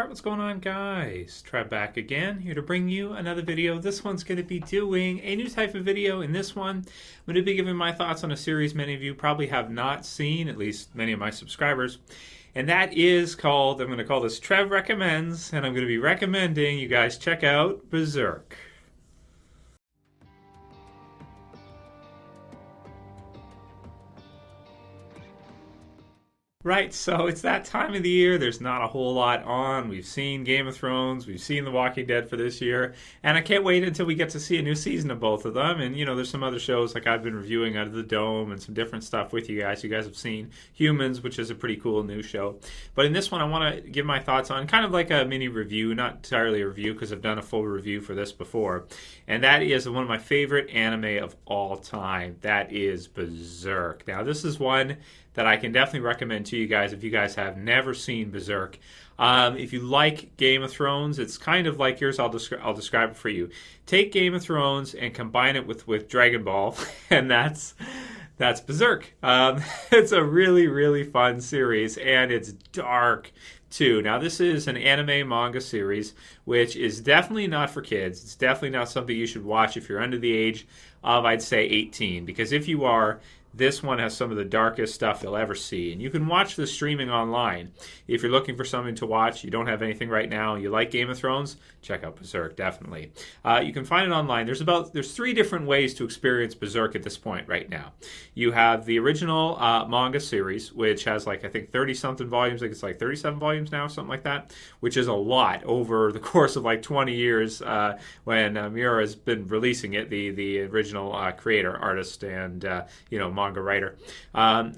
Alright, what's going on, guys? Trev back again, here to bring you another video. This one's going to be doing a new type of video. In this one, I'm going to be giving my thoughts on a series many of you probably have not seen, at least many of my subscribers. And that is called, I'm going to call this Trev Recommends, and I'm going to be recommending you guys check out Berserk. Right, so it's that time of the year. There's not a whole lot on. We've seen Game of Thrones, we've seen The Walking Dead for this year, and I can't wait until we get to see a new season of both of them. And, you know, there's some other shows like I've been reviewing Out of the Dome and some different stuff with you guys. You guys have seen Humans, which is a pretty cool new show. But in this one, I want to give my thoughts on kind of like a mini review, not entirely a review because I've done a full review for this before. And that is one of my favorite anime of all time. That is Berserk. Now, this is one that I can definitely recommend to you guys if you guys have never seen Berserk. If you like Game of Thrones, it's kind of like yours. I'll describe it for you. Take Game of Thrones and combine it with Dragon Ball, and that's Berserk. It's a really, really fun series, and it's dark too. Now, this is an anime manga series, which is definitely not for kids. It's definitely not something you should watch if you're under the age of, I'd say, 18, because if you are, this one has some of the darkest stuff you'll ever see. And you can watch this streaming online. If you're looking for something to watch, you don't have anything right now, you like Game of Thrones, check out Berserk, definitely. You can find it online. There's three different ways to experience Berserk at this point right now. You have the original manga series, which has like, I think 30-something volumes. I think it's like 37 volumes now, something like that, which is a lot over the course of like 20 years when Miura has been releasing it, the original creator, artist, and manga writer,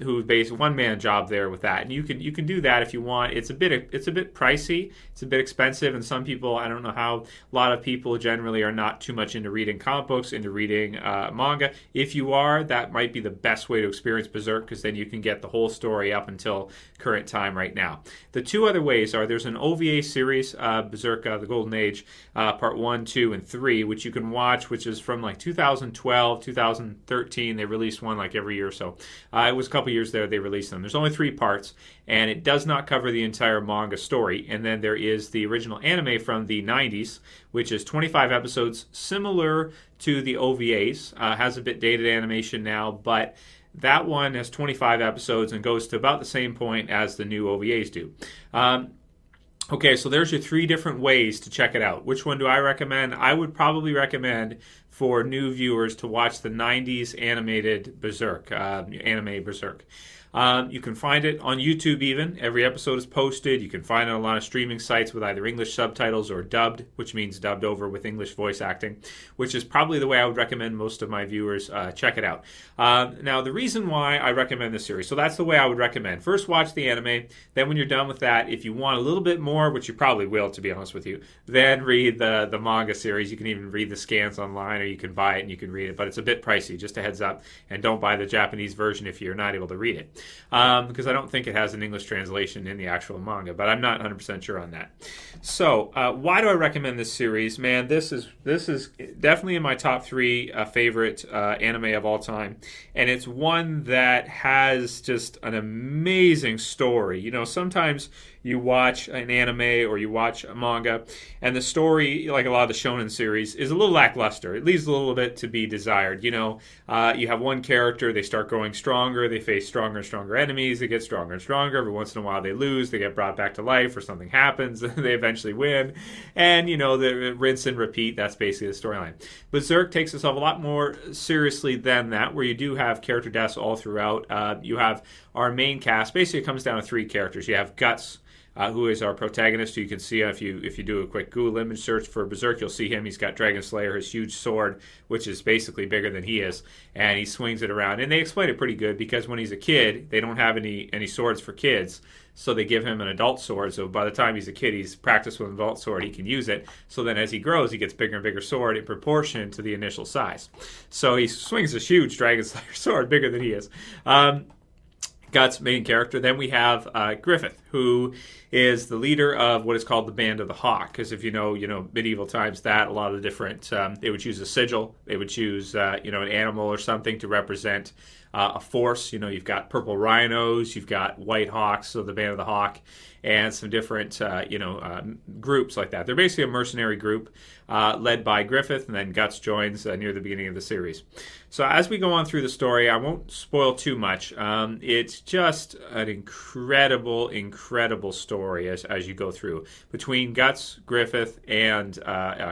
who based one-man job there with that. And you can do that if you want. It's a bit pricey. It's a bit expensive, and some people, I don't know how, a lot of people generally are not too much into reading comic books, into reading manga. If you are, that might be the best way to experience Berserk, because then you can get the whole story up until current time right now. The two other ways are, there's an OVA series, Berserk, The Golden Age, Part 1, 2, and 3, which you can watch, which is from like 2012, 2013. They released one like every year or so. It was a couple years there they released them. There's only 3 parts, and it does not cover the entire manga story. And then there is the original anime from the 90s, which is 25 episodes, similar to the OVAs. Has a bit dated animation now, but that one has 25 episodes and goes to about the same point as the new OVAs do. Okay, so there's your 3 different ways to check it out. Which one do I recommend? I would probably recommend for new viewers to watch the 90s animated Berserk, anime Berserk. You can find it on YouTube even. Every episode is posted. You can find it on a lot of streaming sites with either English subtitles or dubbed, which means dubbed over with English voice acting, which is probably the way I would recommend most of my viewers check it out. Now, the reason why I recommend this series, so that's the way I would recommend. First, watch the anime. Then when you're done with that, if you want a little bit more, which you probably will, to be honest with you, then read the manga series. You can even read the scans online, or you can buy it and you can read it, but it's a bit pricey, just a heads up. And don't buy the Japanese version if you're not able to read it. Because I don't think it has an English translation in the actual manga, but I'm not 100% sure on that. So, why do I recommend this series? Man, this is definitely in my top 3 favorite anime of all time, and it's one that has just an amazing story. You know, sometimes you watch an anime or you watch a manga, and the story, like a lot of the shonen series, is a little lackluster. It leaves a little bit to be desired. You know, you have one character, they start growing stronger, they face stronger and stronger enemies, they get stronger and stronger. Every once in a while they lose, they get brought back to life, or something happens, they eventually win. And, you know, the rinse and repeat, that's basically the storyline. Berserk takes itself a lot more seriously than that, where you do have character deaths all throughout. You have our main cast. Basically, it comes down to 3 characters. You have Guts, who is our protagonist, who you can see if you do a quick Google image search for Berserk, you'll see him. He's got Dragon Slayer, his huge sword, which is basically bigger than he is, and he swings it around. And they explain it pretty good, because when he's a kid, they don't have any swords for kids, so they give him an adult sword. So by the time he's a kid, he's practiced with an adult sword, he can use it. So then as he grows, he gets bigger and bigger sword in proportion to the initial size. So he swings a huge Dragon Slayer sword, bigger than he is. Guts, main character. Then we have Griffith, who is the leader of what is called the Band of the Hawk. Because if you know medieval times, that a lot of the different they would choose a sigil, they would choose an animal or something to represent a force. You've got purple rhinos, you've got white hawks, so the Band of the Hawk, and some different groups like that. They're basically a mercenary group led by Griffith, and then Guts joins near the beginning of the series. So as we go on through the story, I won't spoil too much. It's just an incredible story as you go through. Between Guts, Griffith, and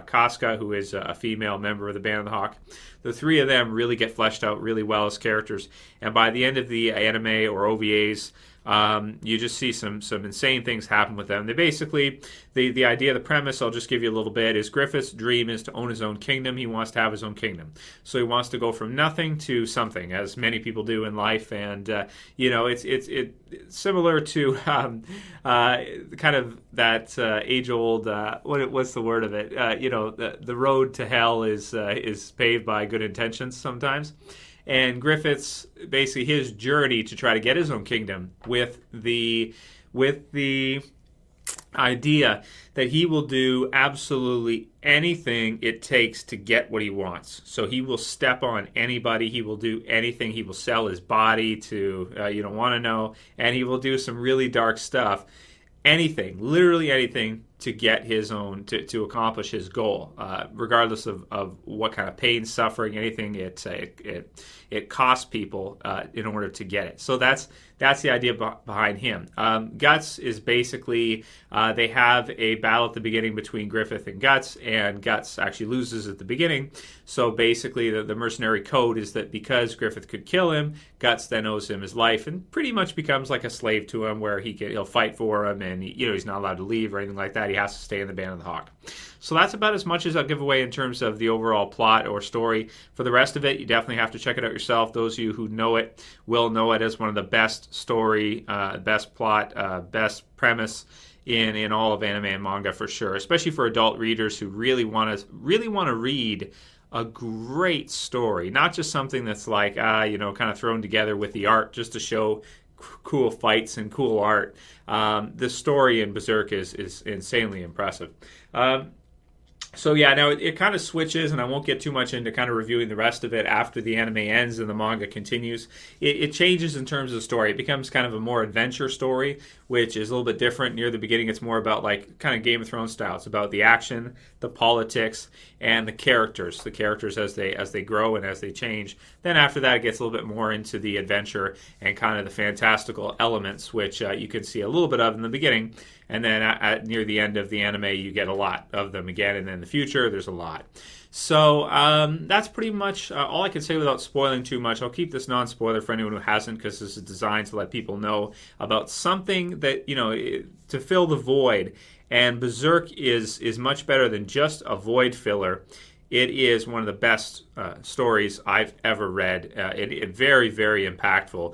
Casca, who is a female member of the Band of the Hawk, the three of them really get fleshed out really well as characters. And by the end of the anime or OVAs, you just see some insane things happen with them. They basically, the idea, the premise, I'll just give you a little bit, is Griffith's dream is to own his own kingdom. He wants to have his own kingdom. So he wants to go from nothing to something, as many people do in life. And, it's similar to kind of that age-old, what's the word of it? The road to hell is paved by good intentions sometimes. And Griffith's basically his journey to try to get his own kingdom with the idea that he will do absolutely anything it takes to get what he wants. So he will step on anybody. He will do anything. He will sell his body to you don't want to know, and he will do some really dark stuff. Anything, literally anything, to get his own, to accomplish his goal, regardless of what kind of pain, suffering, anything it costs people in order to get it. So that's the idea behind him. Guts is basically, they have a battle at the beginning between Griffith and Guts actually loses at the beginning. So basically the mercenary code is that because Griffith could kill him, Guts then owes him his life and pretty much becomes like a slave to him, where he'll fight for him, and he's not allowed to leave or anything like that. He has to stay in the Band of the Hawk. So that's about as much as I'll give away in terms of the overall plot or story. For the rest of it, you definitely have to check it out yourself. Those of you who know it will know it as one of the best story, best plot, best premise in all of anime and manga for sure. Especially for adult readers who really want to read a great story, not just something that's like kind of thrown together with the art just to show cool fights and cool art. The story in Berserk is insanely impressive. So yeah, now it kind of switches, and I won't get too much into kind of reviewing the rest of it after the anime ends and the manga continues. It changes in terms of the story. It becomes kind of a more adventure story, which is a little bit different. Near the beginning, it's more about like kind of Game of Thrones style. It's about the action, the politics, and the characters. The characters as they grow and as they change. Then after that, it gets a little bit more into the adventure and kind of the fantastical elements, which you can see a little bit of in the beginning. And then near the end of the anime, you get a lot of them again. And then in the future, there's a lot. So that's pretty much all I can say without spoiling too much. I'll keep this non-spoiler for anyone who hasn't, because this is designed to let people know about something that, to fill the void. And Berserk is much better than just a void filler. It is one of the best stories I've ever read. It very, very impactful.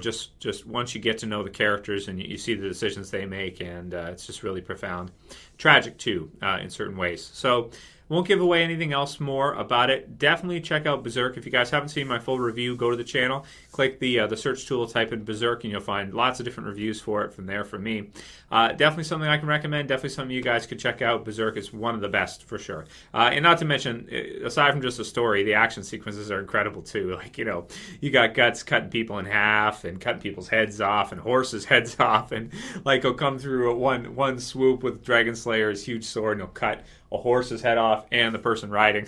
Just once you get to know the characters and you see the decisions they make, and it's just really profound. Tragic, too, in certain ways. So won't give away anything else more about it. Definitely check out Berserk. If you guys haven't seen my full review, go to the channel, click the search tool, type in Berserk, and you'll find lots of different reviews for it from there from me. Definitely something I can recommend. Definitely something you guys could check out. Berserk is one of the best for sure. And not to mention, aside from just the story, the action sequences are incredible too. Like, you got Guts cutting people in half and cutting people's heads off and horses' heads off, and like he'll come through at one swoop with Dragon Slayer's huge sword, and he'll cut a horse's head off and the person riding.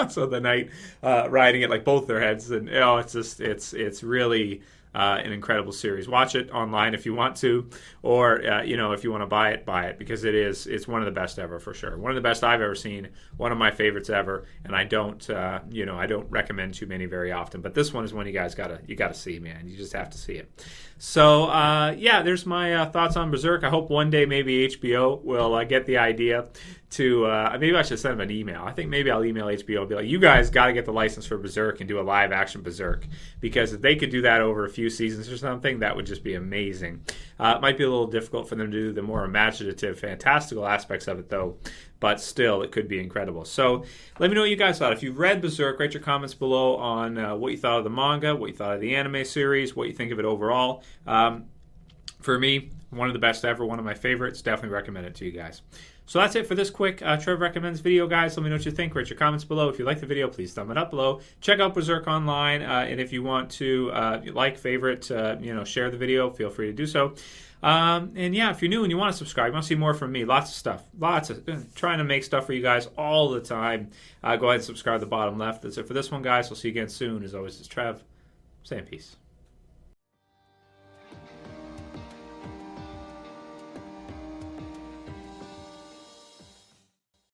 So the knight riding it, like both their heads, and it's really an incredible series. Watch it online if you want to, or if you want to buy it, because it's one of the best ever for sure. One of the best I've ever seen, one of my favorites ever, and I don't recommend too many very often, but this one is one you guys gotta see, man. You just have to see it. So there's my thoughts on Berserk. I hope one day maybe HBO will get the idea to maybe I should send them an email. I think maybe I'll email HBO and be like, you guys got to get the license for Berserk and do a live action Berserk, because if they could do that over a few seasons or something, that would just be amazing. It might be a little difficult for them to do the more imaginative, fantastical aspects of it though, but still it could be incredible. So let me know what you guys thought. If you've read Berserk, write your comments below on what you thought of the manga, what you thought of the anime series, what you think of it overall. For me, one of the best ever, one of my favorites. Definitely recommend it to you guys. So that's it for this quick Trev Recommends video, guys. Let me know what you think. Rate your comments below. If you like the video, please thumb it up below. Check out Berserk online, and if you want to favorite, share the video, feel free to do so. And yeah, if you're new and you want to subscribe, you want to see more from me, lots of stuff, trying to make stuff for you guys all the time. Go ahead and subscribe to the bottom left. That's it for this one, guys. We'll see you again soon. As always, it's Trev saying peace.